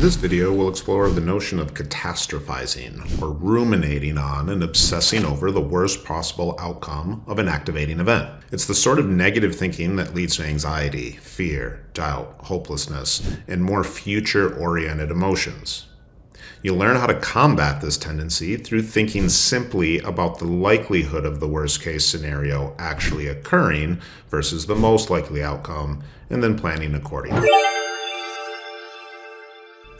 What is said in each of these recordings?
this video, we'll explore the notion of catastrophizing, or ruminating on and obsessing over the worst possible outcome of an activating event. It's the sort of negative thinking that leads to anxiety, fear, doubt, hopelessness, and more future-oriented emotions. You'll learn how to combat this tendency through thinking simply about the likelihood of the worst-case scenario actually occurring versus the most likely outcome, and then planning accordingly.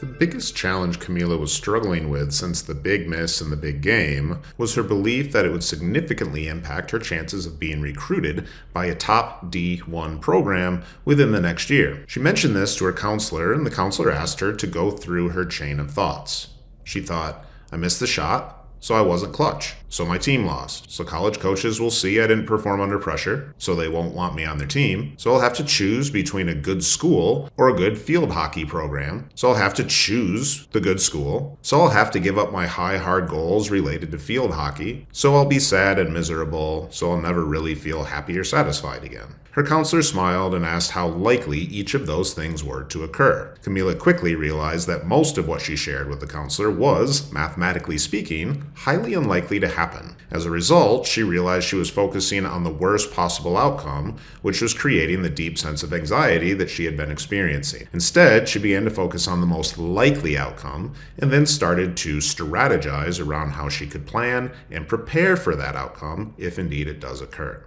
The biggest challenge Camila was struggling with since the big miss in the big game was her belief that it would significantly impact her chances of being recruited by a top D1 program within the next year. She mentioned this to her counselor, and the counselor asked her to go through her chain of thoughts. She thought, I missed the shot, so I wasn't clutch, so my team lost. So college coaches will see I didn't perform under pressure, so they won't want me on their team. So I'll have to choose between a good school or a good field hockey program. So I'll have to choose the good school. So I'll have to give up my hard goals related to field hockey. So I'll be sad and miserable, so I'll never really feel happy or satisfied again. Her counselor smiled and asked how likely each of those things were to occur. Camila quickly realized that most of what she shared with the counselor was, mathematically speaking, highly unlikely to happen. As a result, she realized she was focusing on the worst possible outcome, which was creating the deep sense of anxiety that she had been experiencing. Instead, she began to focus on the most likely outcome, and then started to strategize around how she could plan and prepare for that outcome if indeed it does occur.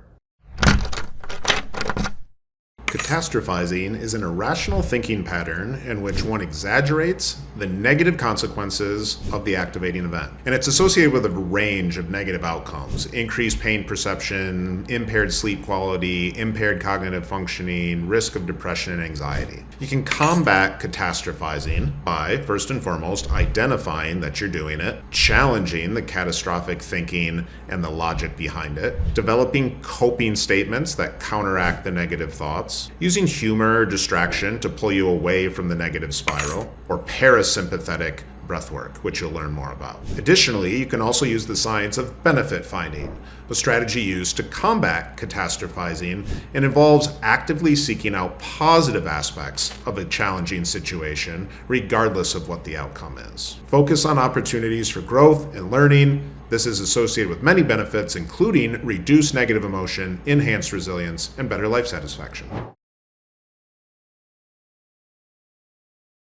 Catastrophizing is an irrational thinking pattern in which one exaggerates the negative consequences of the activating event. And it's associated with a range of negative outcomes: increased pain perception, impaired sleep quality, impaired cognitive functioning, risk of depression and anxiety. You can combat catastrophizing by, first and foremost, identifying that you're doing it, challenging the catastrophic thinking and the logic behind it, developing coping statements that counteract the negative thoughts, using humor or distraction to pull you away from the negative spiral, or parasympathetic breathwork, which you'll learn more about. Additionally, you can also use the science of benefit finding, a strategy used to combat catastrophizing and involves actively seeking out positive aspects of a challenging situation, regardless of what the outcome is. Focus on opportunities for growth and learning. This is associated with many benefits, including reduced negative emotion, enhanced resilience, and better life satisfaction.